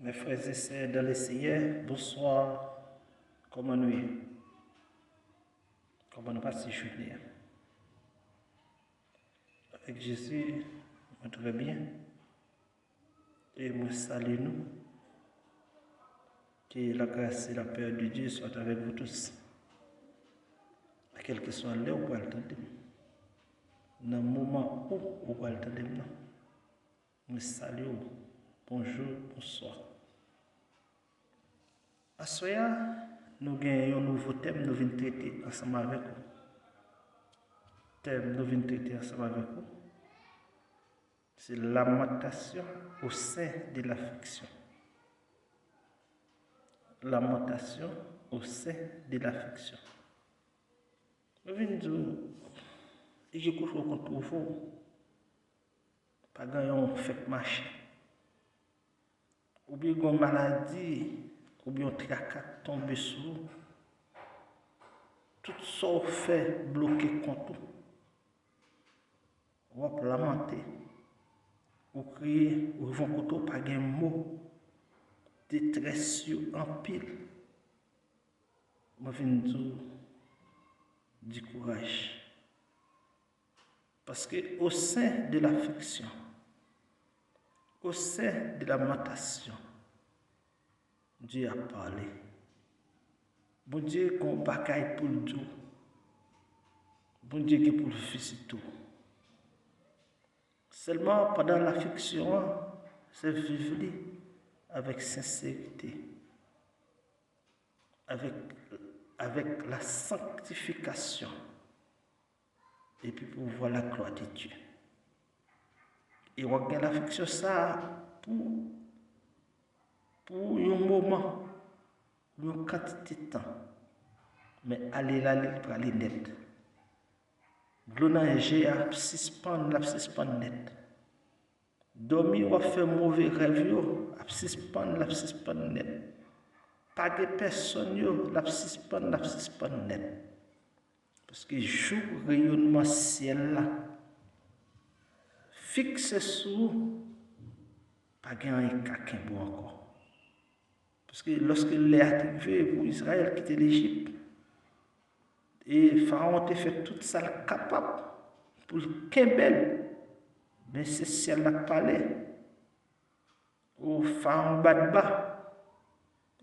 Mes frères et sœurs dans le Seigneur, bonsoir. Comment nous est? Comment nous passons journée? Avec Jésus, on trouve bien. Et moi salue nous. Que la grâce et la paix de Dieu soient avec vous tous. Quel que soit l'heure où vous attendez. Dans le moment où vous attendez, nous saluons. Bonjour, bonsoir. À ce soir, nous avons un nouveau thème, nous venons traiter ensemble avec vous. Thème, nous venons traiter ensemble avec vous. C'est lamentation au sein de l'affliction. Lamentation au sein de l'affliction. Nous venons dire, et je couche contre vous, pas gagnant fait marcher. Ou bien une maladie, ou bien un tracas tombe sur vous. Tout ça fait bloquer contre vous. Vous va lamenter. Ou crier, ou vont contre pas un mot. Détresse en pile. Moi, je viens du courage. Parce que au sein de l'affliction, au sein de la lamentation, Dieu a parlé. Bon Dieu qu'on bagaille pour le tout. Bon Dieu qui pour le visiter. Seulement pendant l'affliction, c'est vivre avec sincérité, avec la sanctification, et puis pour voir la gloire de Dieu. Et on regarde l'affliction ça pour un moment, pour une quantité de temps, mais aller là pour aller net. L'onage a suspendre net. Dormir ou faire mauvais rêve, a suspendre net. Pas de personne, la suspendre net. Parce que jour rayonnement ciel là, fixe sur, pas gagner quelqu'un bon encore. Parce que lorsque l'est arrivé pour Israël quitter l'Égypte, et Pharaon a fait tout ça capable pour le Kembel, mais c'est ciel là parlé. Au Pharaon Badba.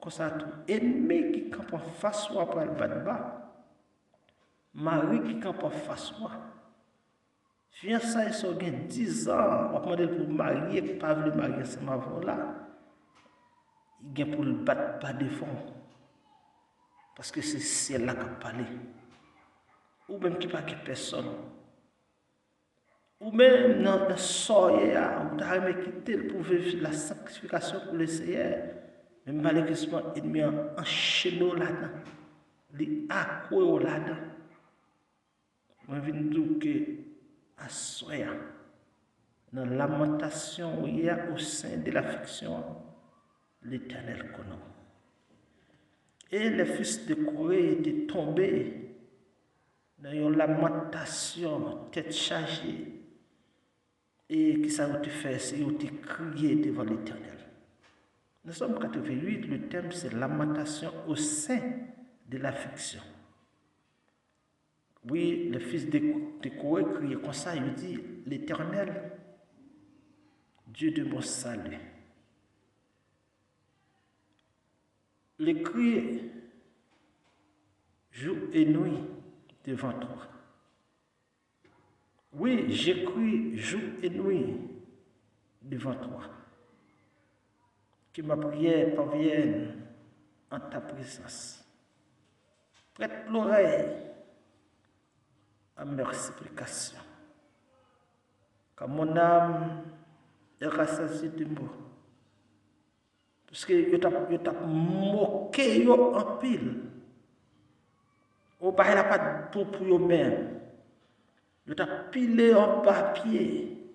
Comme ça, tout ennemi qui campe en face ou après le Badba, Marie qui campe en face ou. Fiançailles sont 10 ans, on va demander pour marier, pas le marier, c'est ma voix là. Il vient pour le battre pas de fond. Parce que c'est ciel là qui a parlé. Ou même qui pas que personne. Ou même dans le soya, ou t'as quitté pour vivre la sanctification pour le Seigneur. Mais malheureusement, l'ennemi a enchaîné là-dedans. Il a accroché là-dedans. Je viens de dire que à soya, dans la lamentation il y a au sein de l'affliction, l'Éternel connaît. Et les fils de Corée étaient tombés dans une lamentation, tête chargée. Et qui ça a été fait, c'est qu'ils ont crié devant l'Éternel. Nous sommes 88, le thème c'est lamentation au sein de l'affliction. Oui, le fils de Corée criait comme ça, il dit, l'Éternel, Dieu de mon salut. Le cri jour et nuit devant toi. Oui, j'écris jour et nuit devant toi. Que ma prière parvienne en ta présence. Prête l'oreille à mes supplications. Car mon âme est rassasiée de moi. Parce que je t'ai moqué en pile. Au bas, il n'a pas de tout pour eux-mêmes. Je t'ai pilé en papier.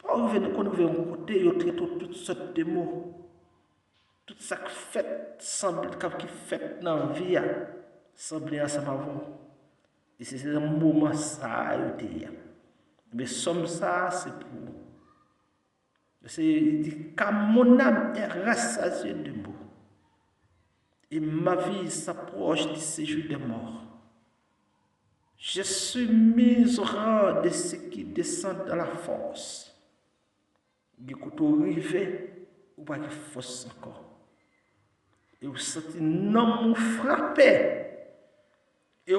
Quand on veut un côté, il traite toutes sortes de mots. Tout ça qui fait, qui fait dans la vie, semble ensemble avec vous. Et c'est un moment ça, mais somme ça, c'est pour Il dit, car mon âme est rassasiée de maux, et ma vie s'approche du séjour des morts. Je suis mis au rang de ceux qui descendent dans la force. Du côté arrivé, ou pas qu'il force encore. Et vous sentez un homme frappé. Et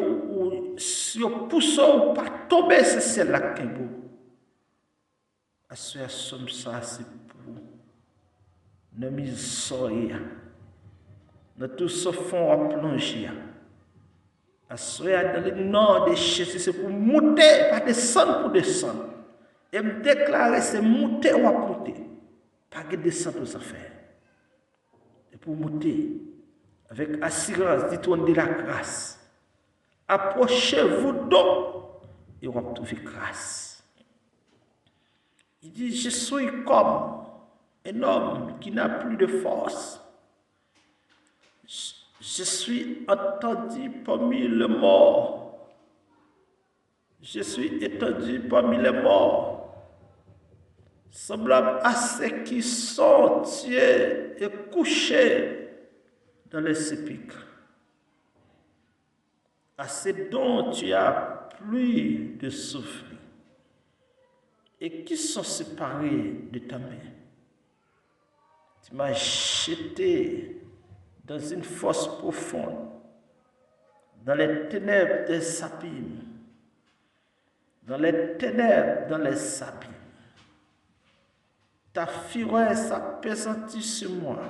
si vous poussez, vous ne pas tomber, c'est celle-là qui est beau. À ce somme ça, c'est pour ne mise soya. Ne tout se font à plonger. À ce dans le nom de Jésus, c'est pour monter, pas descendre pour descendre. Et me déclarer, c'est monter ou à monter. Pas que descendre aux affaires. Et pour monter, avec assurance du trône de la grâce, approchez-vous donc et on va trouver grâce. Il dit, je suis comme un homme qui n'a plus de force. Je suis entendu parmi les morts. Je suis étendu parmi les morts. Semblable à ceux qui sont tués et couchés dans les sépulcres. À ceux dont tu as plus de souffle et qui sont séparés de ta main. Tu m'as jeté dans une fosse profonde, dans les ténèbres des abîmes, dans les ténèbres, dans les abîmes. Ta fureur s'appesantit sur moi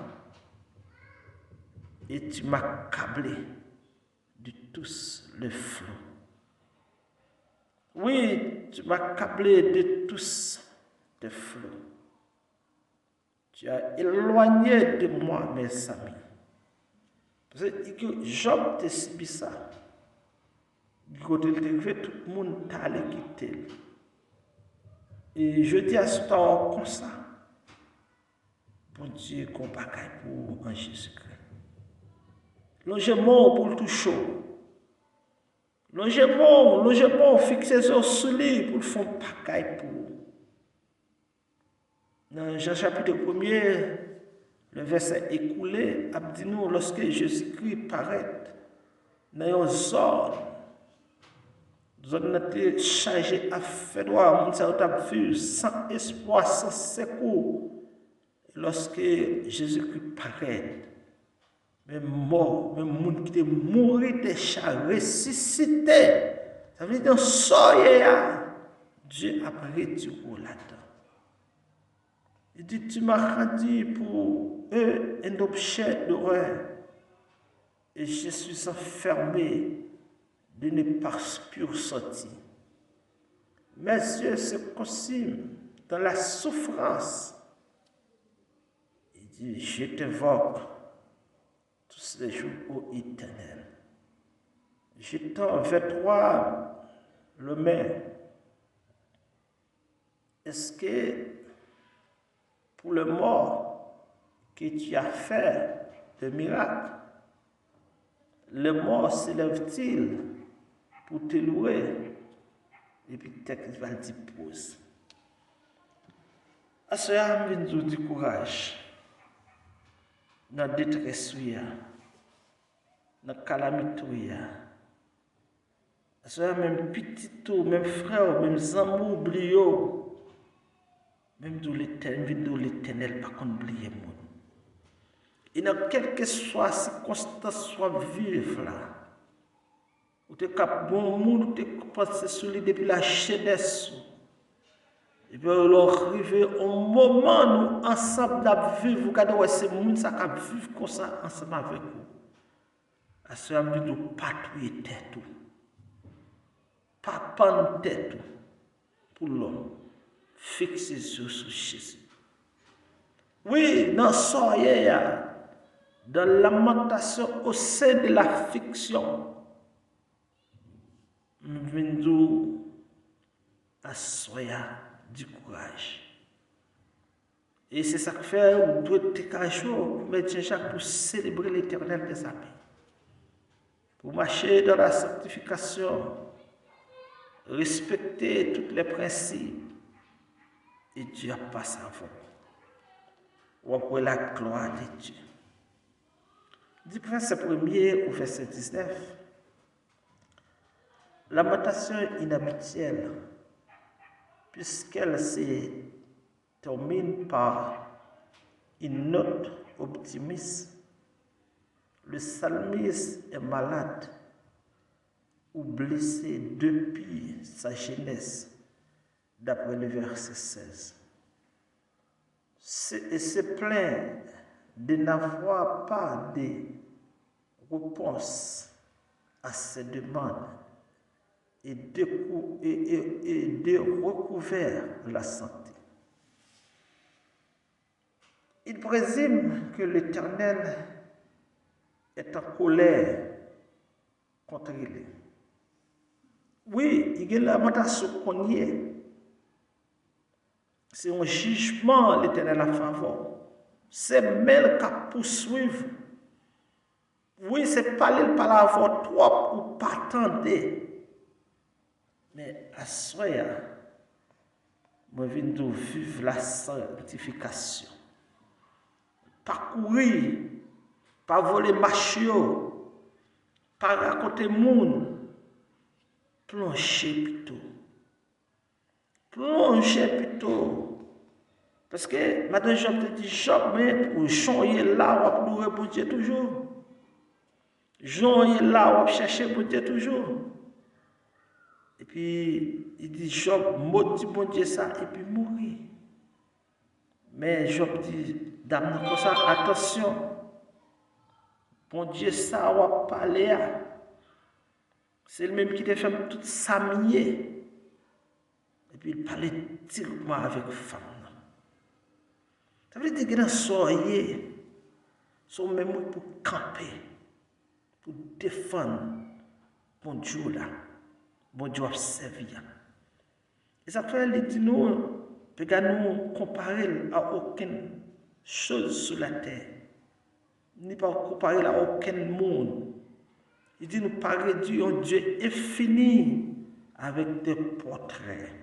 et tu m'as câblé de tous les flots. Oui, tu m'as câblé de tous tes flots. Tu as éloigné de moi mes amis. Parce que Job te subi ça. Quand il te fait, tout le monde t'a allé quitter. Et je dis à ce temps comme ça. Bon Dieu, qu'on bagaille pour en Jésus-Christ. Logement pour le tout chaud. Logement, fixez sur lui pour le fond bagaille pour. Dans Jean chapitre 1er, le verset écoulé, a dit nous, lorsque Jésus-Christ paraît dans une zone a été chargée à faire droit, sans espoir, sans secours. Lorsque Jésus-Christ paraît, même mort, même monde qui était mort déjà, ressuscité, ça veut dire dans soyez Dieu apparaît du haut là-dedans. Il dit, tu m'as rendu pour eux un objet d'horreur. Et je suis enfermé de ne pas pur sortir. Mes yeux se consument dans la souffrance. Il dit, je t'invoque tous les jours ô Éternel. Je tends vers toi le main. Est-ce que pour le mort que tu as fait de miracle, le mort s'élève-t-il pour te louer? Et puis texte va dire pause. À ce moment, nous du courage. Dans la détresse, dans la calamité. À ce moment, même petit tout, même frère, même amour, oublié. Même de l'éternel, par contre, oublier moi. Et dans quelle que soit circonstance, soit vive là, ou te cap bon monde, ou te passer sur lui depuis la jeunesse. Et puis, on arrive au moment où ensemble nous vivons, vous regardez, ouais, c'est le monde qui vivre comme ça, ensemble avec vous. À ce moment, nous ne pas tuer tête, pas prendre tête pour l'homme. Fixez sur Jésus. Oui, dans soyez, dans la lamentation au sein de la fiction, nous venons à soyez du courage. Et c'est ça que fait, vous devez être jour pour mettre Jacques pour célébrer l'éternel des amis. Pour marcher dans la sanctification, respecter tous les principes. Et Dieu a passé avant. ou après la gloire de Dieu. Du verset 1er au verset 19, lamentation inhabituelle, puisqu'elle se termine par une note optimiste. Le psalmiste est malade ou blessé depuis sa jeunesse, d'après le verset 16. Et se plaint de n'avoir pas de réponse à ses demandes et de recouvrir la santé. Il présume que l'Éternel est en colère contre lui. Oui, il y a la lamentation qu'on y est. C'est un jugement l'Éternel à faveur. C'est même qu'à poursuivre. Oui, c'est pas lui par la voix trop ou pas attendre. Mais à soi, moi, je viens de vivre la sanctification. Pas courir, pas voler machio, pas raconter monde, plonger plutôt. Plonger plutôt. Parce que madame Job te dit, Job, mais pour changer là, on va pour Dieu toujours. Jean est là, on va chercher pour Dieu toujours. Et puis, il dit, Job, maudit bon Dieu ça, et puis mourir. Mais Job dit, dame, comme ça, attention. Bon Dieu ça, on va parler. C'est le même qui te fait tout s'amier. Et puis, il parlait directement avec femme. Ça veut dire que dans soyez, sont même pour camper, pour défendre bon Dieu là, bon Dieu observer. Et ça fait, il dit nous, nous comparer à aucune chose sur la terre, ni pas comparer à aucun monde. Il dit nous parler d'un Dieu infini avec des portraits.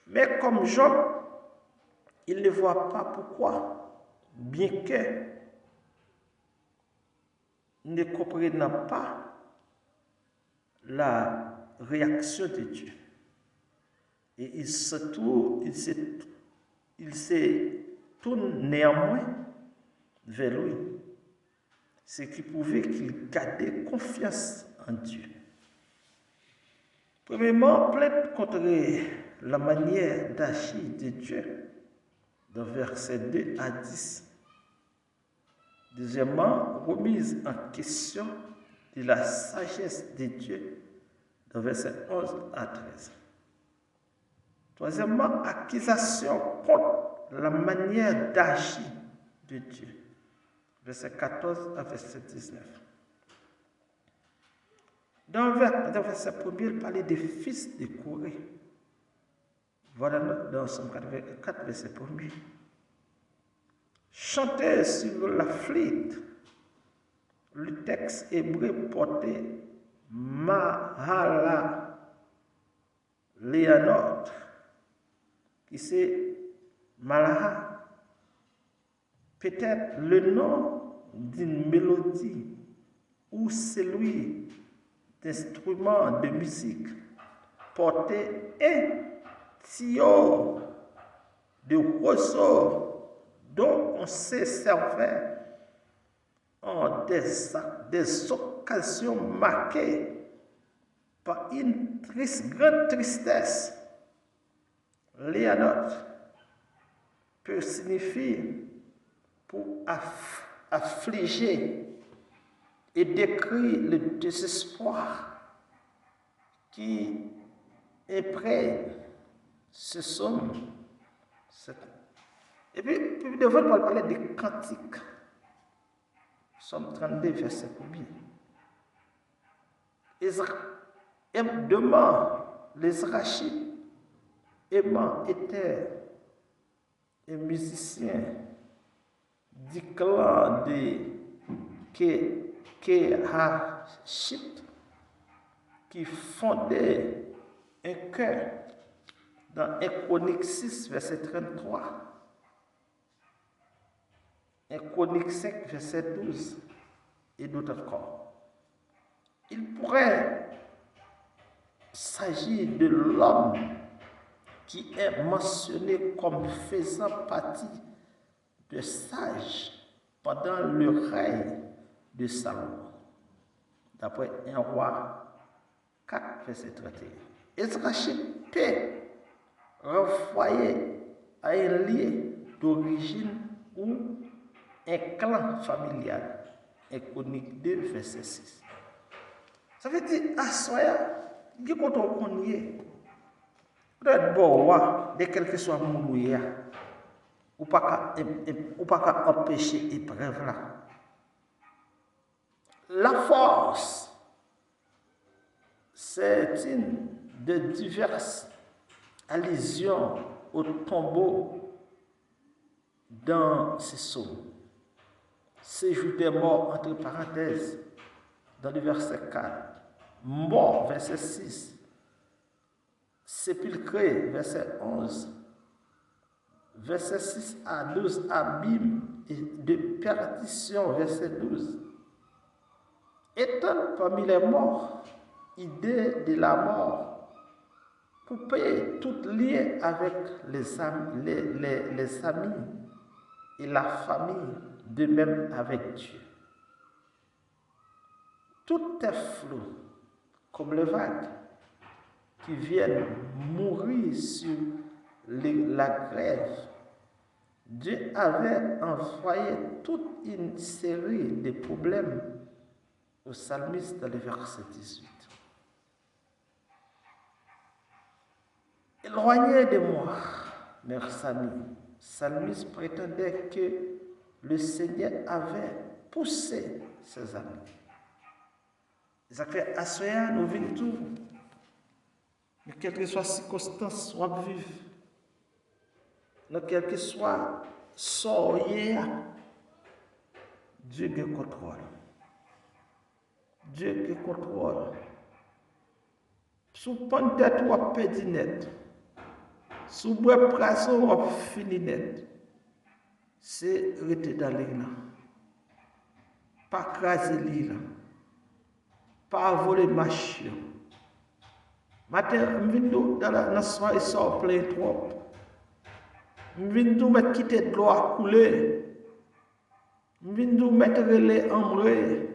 Mais comme Job, il ne voit pas pourquoi, bien que ne comprenant pas la réaction de Dieu. Et il se tourne néanmoins vers lui, ce qui prouvait qu'il gardait confiance en Dieu. Premièrement, plainte contre la manière d'agir de Dieu, dans versets 2 à 10. Deuxièmement, remise en question de la sagesse de Dieu, dans versets 11 à 13. Troisièmement, accusation contre la manière d'agir de Dieu, verset 14 à verset 19. Dans le verset 1er, il parlait des fils de Corée. Voilà dans Somme 4, verset 1er. Chanter sur la flûte, le texte hébreu portait Mahala Léanot, qui c'est Malaha, peut-être le nom d'une mélodie ou celui d'instrument de musique portait un tuyau de ressort dont on se servait en des occasions marquées par une grande tristesse. Léanot peut signifier pour affliger et décrire le désespoir qui imprègne ce somme. Et puis devant nous parler des cantiques. Somme 32, verset 1er. Demain, les Rachites, aimants étaient un musicien du clan de Kéhachit qui fondait un chœur dans 1 Chronique 6, verset 33. 1 Chroniques 5, verset 12, et d'autres encore. Il pourrait s'agir de l'homme qui est mentionné comme faisant partie de sages pendant le règne de Salomon, d'après 1 Roi 4, verset 31. Ezrachim peut renvoyer à un lieu d'origine ou un clan familial. 1 Chroniques 2, verset 6. Ça veut dire, à Soya, il y a quand on y est, peut-être bon, de quel que soit mon mouillard, ou pas qu'à empêcher épreuve là. La force, c'est une de diverses allusions au tombeau dans ces psaumes. Séjour des morts, entre parenthèses, dans le verset 4. Mort, verset 6. Sépulcré, verset 11. Verset 6 à 12, abîme et de perdition, verset 12. Étant parmi les morts, idée de la mort, couper tout lien avec les amis et la famille, de même avec Dieu. Tout est flou, comme les vagues qui viennent mourir sur la grève. Dieu avait envoyé toute une série de problèmes au psalmiste dans le verset 18. Éloigné de moi, mes amis, psalmiste prétendait que le Seigneur avait poussé ses amis. Ça fait à soi, nous vivons tout. Mais quelle que soit la circonstance, on vivre. Dans quel que soit soyez, Dieu qui contrôle. Dieu qui contrôle. Sous pente tête ou à pédi net. Sous bois praso ou à fini net. C'est rester dans l'île. Pas craser l'île. Pas voler machine. Matin, je viens dans la soirée, sort plein trop. Je viens mettre quitter de l'eau à couler. Je viens mettre les embrés.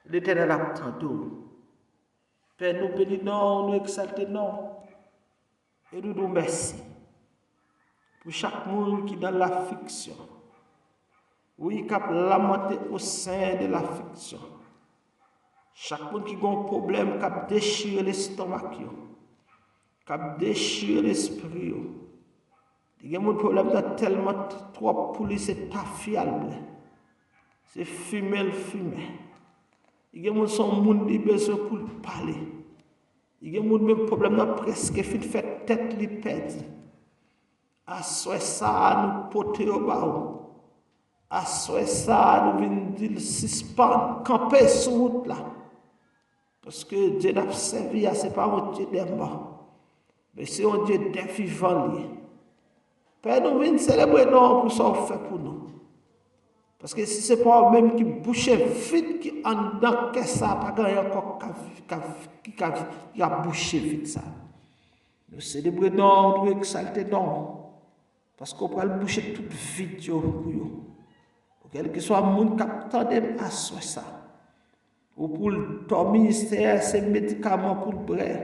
L'Éternel a tantôt. Père, nous bénissons, nous exaltons, non. Et nous nous merci. Pour chaque monde qui est dans l'affliction. Oui, qui a lamenté au sein de l'affliction. Chaque monde qui a un problème, qui a déchiré l'estomac, qui a déchiré l'esprit. Il y a un problème qui a tellement trop pour lui, c'est pas fiable. C'est fumer. Il y a un monde qui a besoin pour parler. Il y a un problème qui presque fait tête li perdre. À ce ça, nous porter au bas. À ce ça, nous venons dire suspendre, camper sur route là. Parce que Dieu n'a servi, ce n'est pas un Dieu des morts, mais c'est un Dieu des vivants. Père, nous venons célébrer non pour ça fait pour nous. Parce que si ce n'est pas même qui bouche vite, qui en dedans, que ça, pas grand encore qui a bouché vite ça. Nous célébrons non, nous exalter non. Parce qu'on peut boucher toute vite pour vous. Pour quel que soit le monde qui attend à soi ça. Ou pour dormir, c'est ces médicaments pour le bras.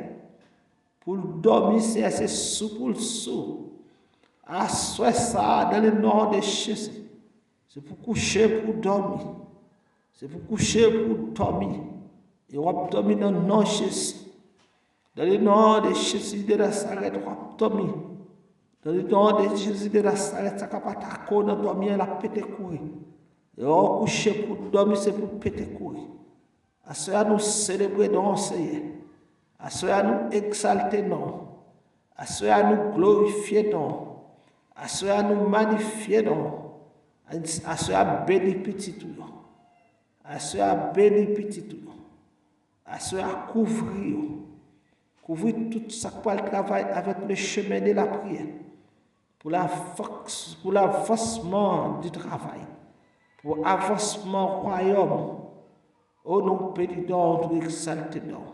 Pour dormir, c'est ces sous pour le sou. À soi ça, dans le nord des Jésus. C'est pour coucher, pour dormir. C'est pour coucher, pour dormir. Et on va dormir dans le nord de Jésus. Dans le nord de Jésus de Nazareth, on va dormir. Dans le nord de Jésus de Nazareth, ça va pas dormir, la pété courir. Et on va coucher pour dormir, c'est pour péter courir. À cela nous célébrer non Seigneur. À cela nous exalter non. À cela nous glorifier non. À cela nous magnifier non. À cela bénir petit tout. À cela bénir petit tout. À cela couvrir. Couvrir tout ça pour le travail avec le chemin de la prière. Pour l'avancement du travail. pour avancement royaume. Oh non, béni d'or, nous exalté d'or.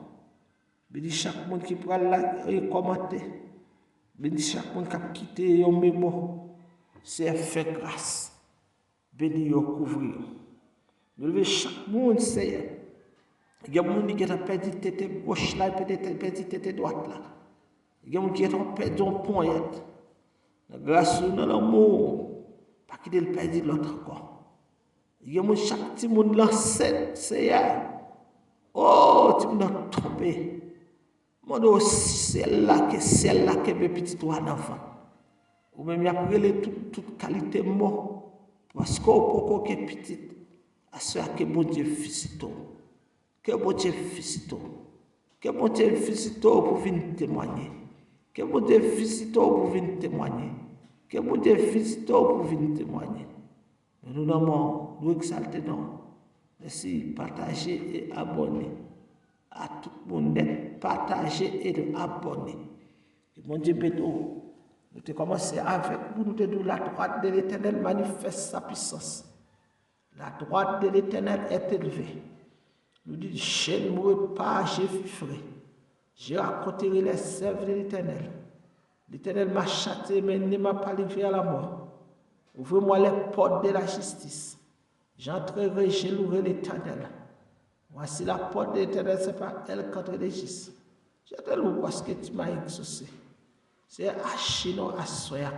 Béni chaque monde qui prend la commenter. Béni chaque monde qui a quitté yon mémoire. C'est fait grâce. Béni yon couvrir. Nous levons chaque monde, Seigneur. Il y a des gens qui ont perdu tête gauche là, peut-être perdu tête droite là. Il y a des gens qui ont perdu un point. Grâce à l'amour, pas qu'il ait perdu l'autre encore. Il y a chaque petit monde lancé, Seigneur. Oh, tu m'as tombé. Mon c'est là que mes petits doigts d'enfant. Ou même il y a pris toute qualité mort. Parce qu'on peut que petit. À ce que bon Dieu visite. Que bon Dieu visite. Que bon Dieu visite pour venir témoigner. Que bon Dieu visite pour venir témoigner. Que bon Dieu visite pour venir témoigner. Nous nommons, nous exaltons. Merci, partagez et abonnez. À tout le monde d'être partagé et abonné. Que bon Dieu bénisse. Nous avons commencé avec vous, nous avons dit la droite de l'Éternel manifeste sa puissance. La droite de l'Éternel est élevée. Nous disons, je ne mourrai pas, je vivrai. Je raconterai les œuvres de l'Éternel. L'Éternel m'a châtié, mais ne m'a pas livré à la mort. Ouvrez-moi les portes de la justice. J'entrerai, je louerai l'Éternel. Voici la porte de l'Éternel, ce n'est pas elle contre les justes. Je te loue parce que tu m'as exaucé. C'est Achino Assoya.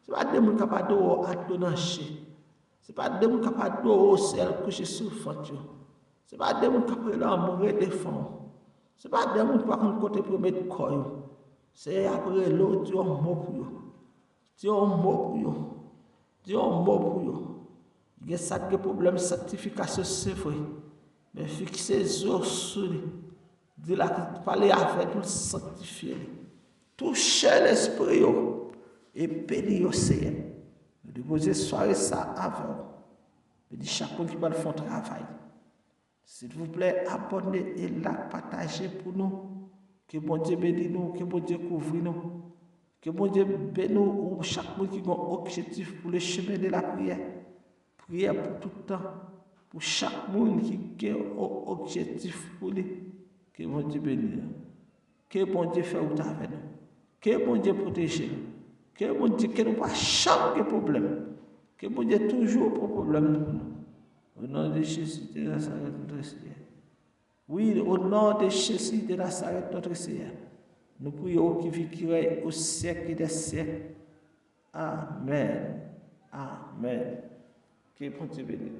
Ce n'est pas des gens capables de adonner. Ce n'est pas des gens capables de celle coucher sur le fond. Ce n'est pas des gens capables de mourir de fond. Ce n'est pas des gens qui peuvent côté pour mettre corps. C'est après l'autre, Dieu est mort pour eux. Dieu est mort pour eux. Dieu est mort pour eux. Il y a ça de problème de sanctification, c'est vrai. Mais fixez les yeux sur lui. Dis-la que parler avec nous, sanctifier. Touchez l'esprit et bénir au Seigneur. Nous déposons soirée ça avant. Je dis chacun qui va faire un travail. S'il vous plaît, abonnez et la partagez pour nous. Que bon Dieu bénisse nous, que bon Dieu couvre nous. Que bon Dieu bénisse nous, chaque monde qui a un objectif pour le chemin de la prière. Prière pour tout le temps. Pour chaque monde qui a un objectif pour lui. Que bon Dieu bénisse nous. Que bon Dieu fait autant avec nous. Que bon Dieu protège nous. Que bon Dieu que nous pas chaque problème. Que bon Dieu toujours pour problème pour nous. Au nom de Jésus de Nazareth, notre Seigneur. Oui, au nom de Jésus de Nazareth, notre Seigneur. Nous prions qui vit qui règne au siècle des siècles. Amen. Amen. Que bon Dieu bénisse.